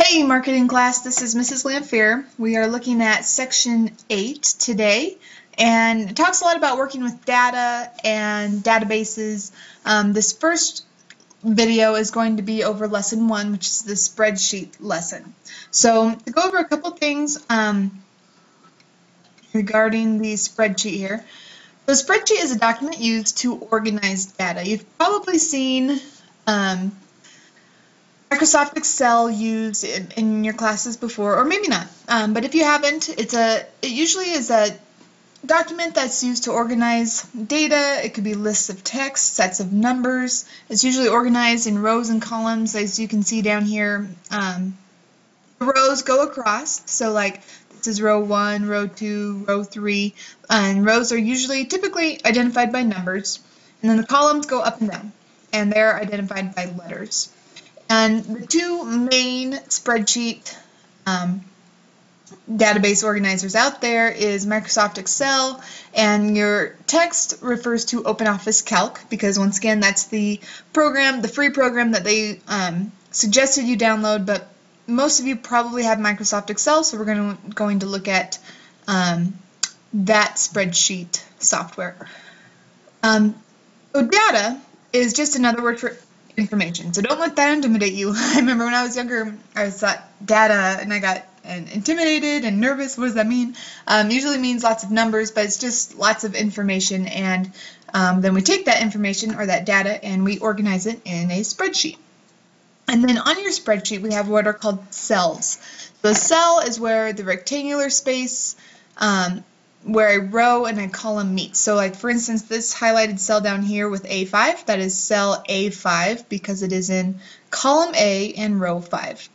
Hey marketing class, this is Mrs. Lamphere. We are looking at section 8 today, and it talks a lot about working with data and databases. This first video is going to be over lesson 1, which is the spreadsheet lesson. So to go over a couple things regarding the spreadsheet here. So a spreadsheet is a document used to organize data. You've probably seen Microsoft Excel used in your classes before, or maybe not. But if you haven't, it usually is a document that's used to organize data. It could be lists of text, sets of numbers. It's usually organized in rows and columns, as you can see down here. The rows go across, so like this is row 1, row 2, row 3, and rows are typically identified by numbers, and then the columns go up and down, and they're identified by letters. And the two main spreadsheet database organizers out there is Microsoft Excel, and your text refers to OpenOffice Calc, because once again that's the program, the free program that they suggested you download, but most of you probably have Microsoft Excel, so we're going to look at that spreadsheet software. So data is just another word for information, so don't let that intimidate you. I remember when I was younger, I thought data, and I got intimidated and nervous. What does that mean? Usually means lots of numbers, but it's just lots of information, and then we take that information or that data and we organize it in a spreadsheet. And then on your spreadsheet we have what are called cells. So a cell is where the rectangular space where a row and a column meet. So like for instance, this highlighted cell down here with A5, that is cell A5 because it is in column A and row 5.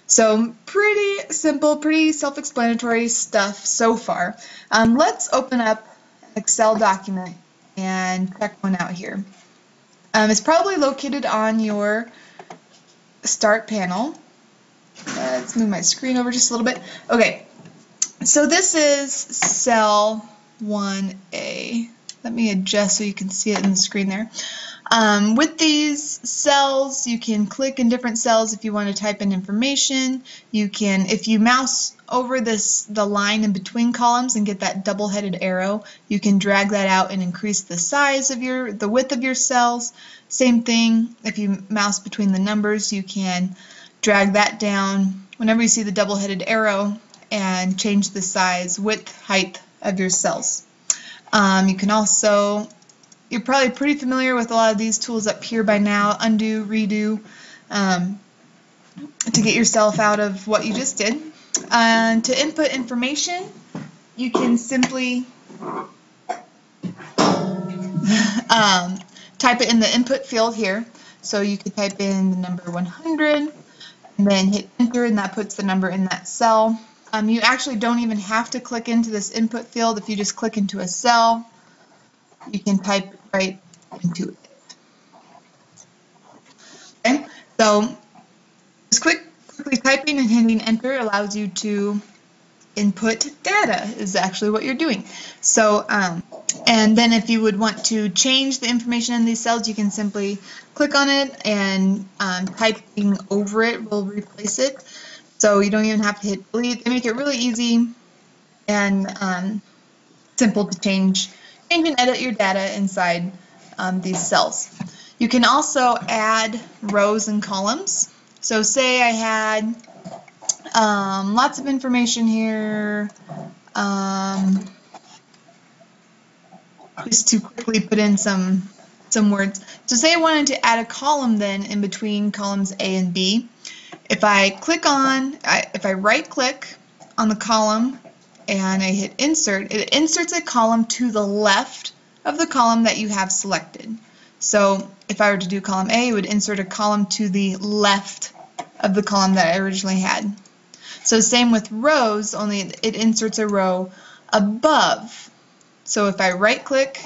So pretty simple, pretty self-explanatory stuff so far. Let's open up an Excel document and check one out here. It's probably located on your start panel. Let's move my screen over just a little bit. Okay. So this is cell 1A. Let me adjust so you can see it in the screen there. With these cells, you can click in different cells if you want to type in information. You can, if you mouse over the line in between columns and get that double-headed arrow, you can drag that out and increase the size of the width of your cells. Same thing, if you mouse between the numbers, you can drag that down whenever you see the double-headed arrow and change the size, width, height of your cells. You can also, you're probably pretty familiar with a lot of these tools up here by now, undo, redo, to get yourself out of what you just did. And to input information, you can simply type it in the input field here. So you could type in the number 100 and then hit enter, and that puts the number in that cell. You actually don't even have to click into this input field. If you just click into a cell, you can type right into it. Okay, so just quickly typing and hitting enter allows you to input data is actually what you're doing. So, and then if you would want to change the information in these cells, you can simply click on it, and typing over it will replace it. So you don't even have to hit delete. They make it really easy and simple to change and edit your data inside these cells. You can also add rows and columns. So say I had lots of information here. Just to quickly put in some words. So say I wanted to add a column then in between columns A and B. If I right click on the column and I hit insert, it inserts a column to the left of the column that you have selected. So if I were to do column A, it would insert a column to the left of the column that I originally had. So same with rows, only it inserts a row above. So if I right click,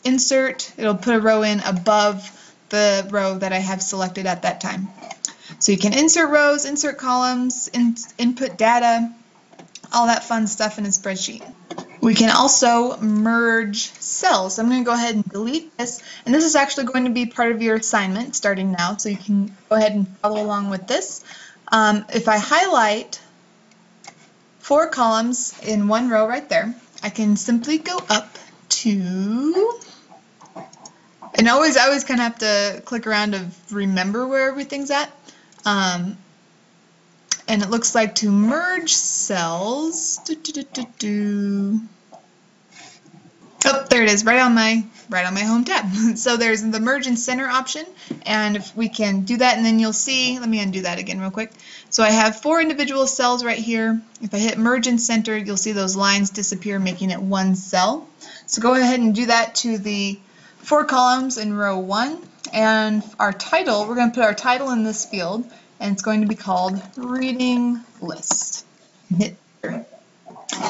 insert, it'll put a row in above the row that I have selected at that time. So you can insert rows, insert columns, input data, all that fun stuff in a spreadsheet. We can also merge cells. I'm going to go ahead and delete this, and this is actually going to be part of your assignment starting now, so you can go ahead and follow along with this. If I highlight 4 columns in one row right there, I can simply go up to, and I always kind of have to click around to remember where everything's at. And it looks like to merge cells. Oh, there it is, right on my home tab. So there's the merge and center option, and if we can do that, and then you'll see, let me undo that again real quick. So I have 4 individual cells right here. If I hit merge and center, you'll see those lines disappear, making it one cell. So go ahead and do that to the 4 columns in row 1, and our title, we're going to put our title in this field, and it's going to be called Reading List. Hit enter.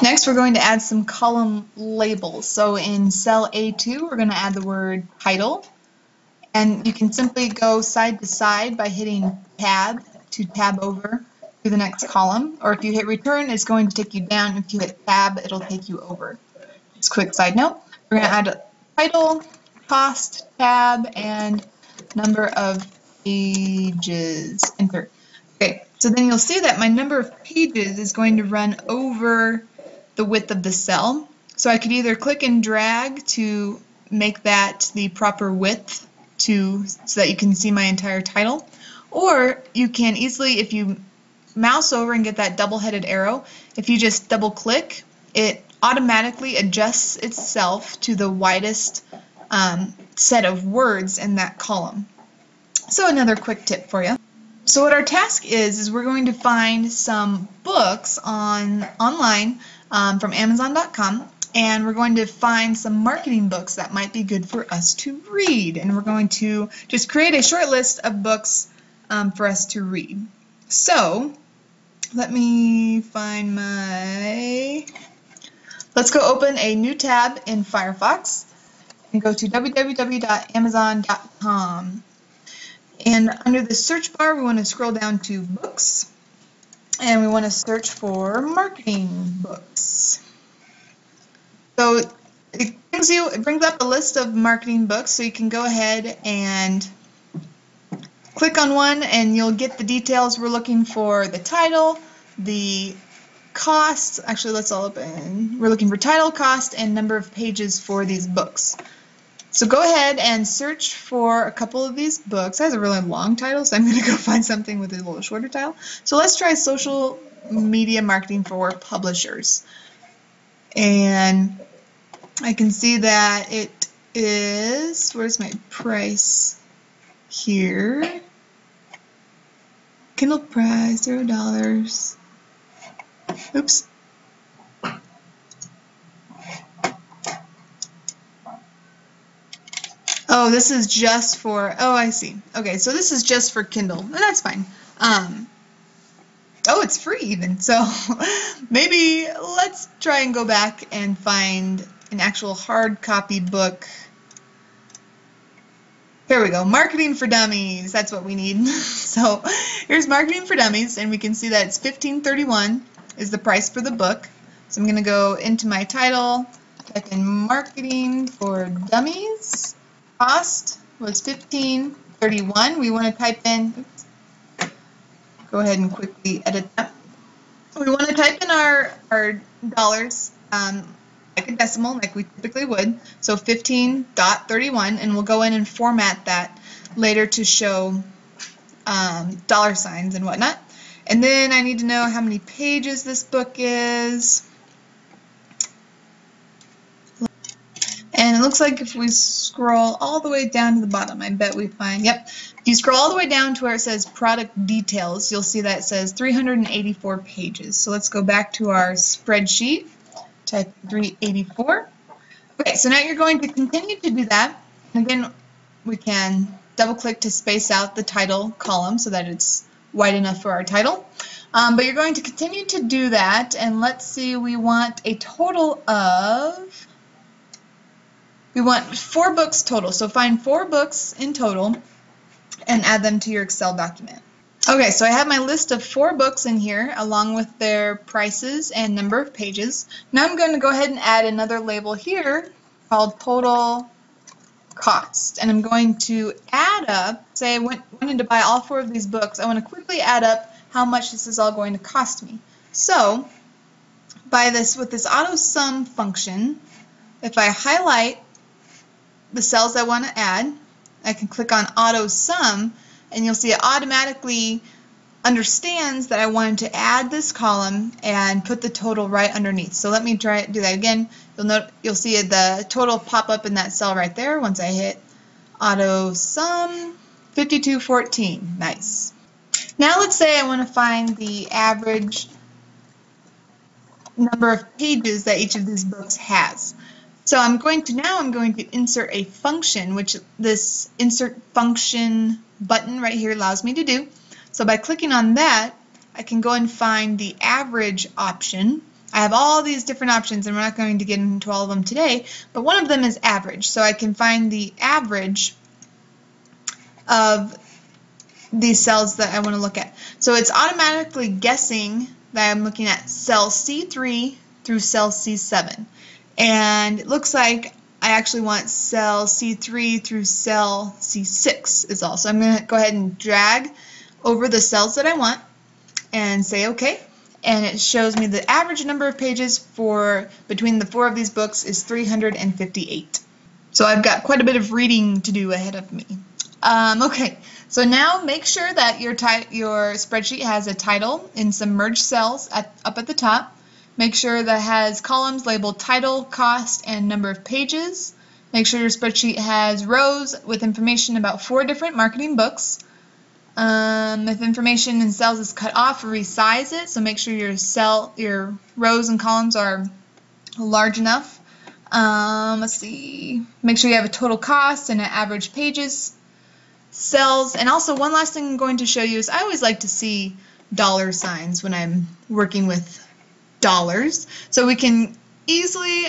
Next, we're going to add some column labels. So in cell A2, we're going to add the word title. And you can simply go side to side by hitting tab to tab over to the next column. Or if you hit return, it's going to take you down. If you hit tab, it'll take you over. Just a quick side note. We're going to add a title, cost, tab, and number of pages. Enter. Okay, so then you'll see that my number of pages is going to run over the width of the cell. So I could either click and drag to make that the proper width so that you can see my entire title, or you can easily, if you mouse over and get that double-headed arrow, if you just double click, it automatically adjusts itself to the widest set of words in that column. So another quick tip for you. So what our task is we're going to find some books online from Amazon.com, and we're going to find some marketing books that might be good for us to read. And we're going to just create a short list of books for us to read. So let me find let's go open a new tab in Firefox and go to www.amazon.com. And under the search bar, we want to scroll down to books, and we want to search for marketing books. So it brings up a list of marketing books, so you can go ahead and click on one, and you'll get the details. We're looking for the title, the cost. Actually, let's all open. We're looking for title, cost, and number of pages for these books. So go ahead and search for a couple of these books. It has a really long title, so I'm going to go find something with a little shorter title. So let's try social media marketing for publishers. And I can see that it is, where's my price here? Kindle price, $0. Oops. Oh, this is just for, oh, I see. Okay, so this is just for Kindle, and that's fine. Oh, it's free even, so maybe let's try and go back and find an actual hard copy book. Here we go, Marketing for Dummies, that's what we need. So here's Marketing for Dummies, and we can see that it's $15.31 is the price for the book. So I'm going to go into my title, type in Marketing for Dummies. Cost was $15.31. We want to type in, oops, go ahead and quickly edit that. We want to type in our dollars, like a decimal, like we typically would. So 15.31, and we'll go in and format that later to show dollar signs and whatnot. And then I need to know how many pages this book is. And it looks like if we scroll all the way down to the bottom, I bet we find, yep. If you scroll all the way down to where it says product details, you'll see that it says 384 pages. So let's go back to our spreadsheet, type 384. Okay, so now you're going to continue to do that. And again, we can double click to space out the title column so that it's wide enough for our title. But you're going to continue to do that, and let's see, we want a total of, we want 4 books total. So find 4 books in total and add them to your Excel document. Okay, so I have my list of 4 books in here along with their prices and number of pages. Now I'm going to go ahead and add another label here called total cost. And I'm going to add up, say I wanted to buy all 4 of these books. I want to quickly add up how much this is all going to cost me. So with this auto sum function, if I highlight the cells I want to add, I can click on auto sum, and you'll see it automatically understands that I wanted to add this column and put the total right underneath. So let me do that again. You'll see the total pop up in that cell right there once I hit auto sum 5214. Nice. Now let's say I want to find the average number of pages that each of these books has. So I'm going to insert a function, which this insert function button right here allows me to do. So by clicking on that, I can go and find the average option. I have all these different options, and we're not going to get into all of them today, but one of them is average. So I can find the average of these cells that I want to look at. So it's automatically guessing that I'm looking at cell C3 through cell C7. And it looks like I actually want cell C3 through cell C6 is all. So I'm going to go ahead and drag over the cells that I want and say OK. And it shows me the average number of pages between the 4 of these books is 358. So I've got quite a bit of reading to do ahead of me. Okay, so now make sure that your spreadsheet has a title in some merged cells up at the top. Make sure that it has columns labeled title, cost, and number of pages. Make sure your spreadsheet has rows with information about 4 different marketing books. If information in cells is cut off, resize it. So make sure your rows and columns are large enough. Let's see. Make sure you have a total cost and an average pages cells. And also one last thing I'm going to show you is I always like to see dollar signs when I'm working with dollars. So we can easily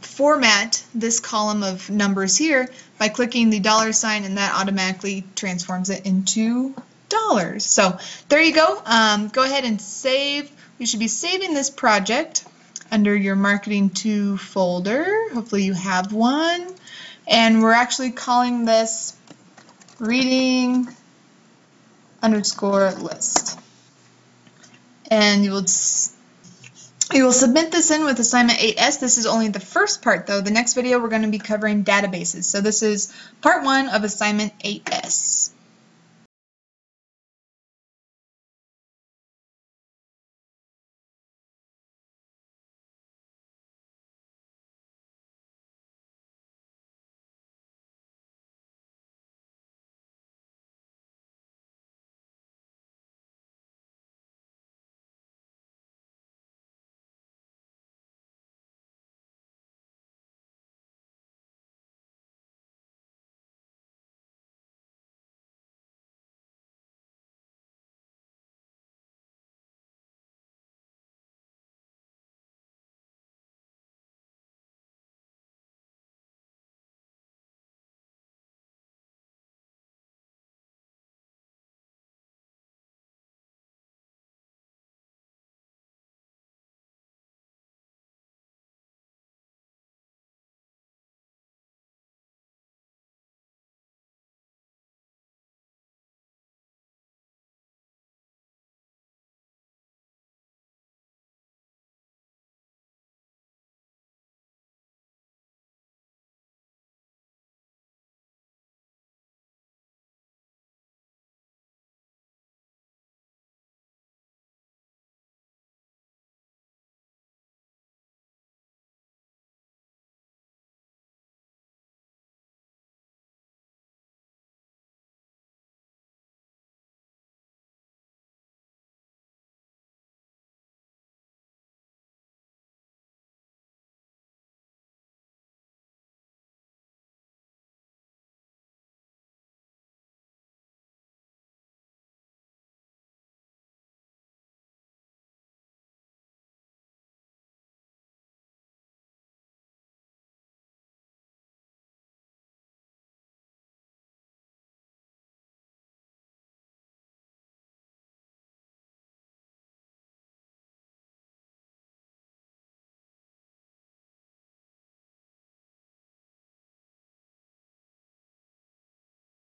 format this column of numbers here by clicking the dollar sign, and that automatically transforms it into dollars. So there you go. Go ahead and save. You should be saving this project under your Marketing 2 folder. Hopefully you have one. And we're actually calling this reading _list. And you will submit this in with assignment 8S. This is only the first part though. The next video we're going to be covering databases. So this is part 1 of assignment 8S.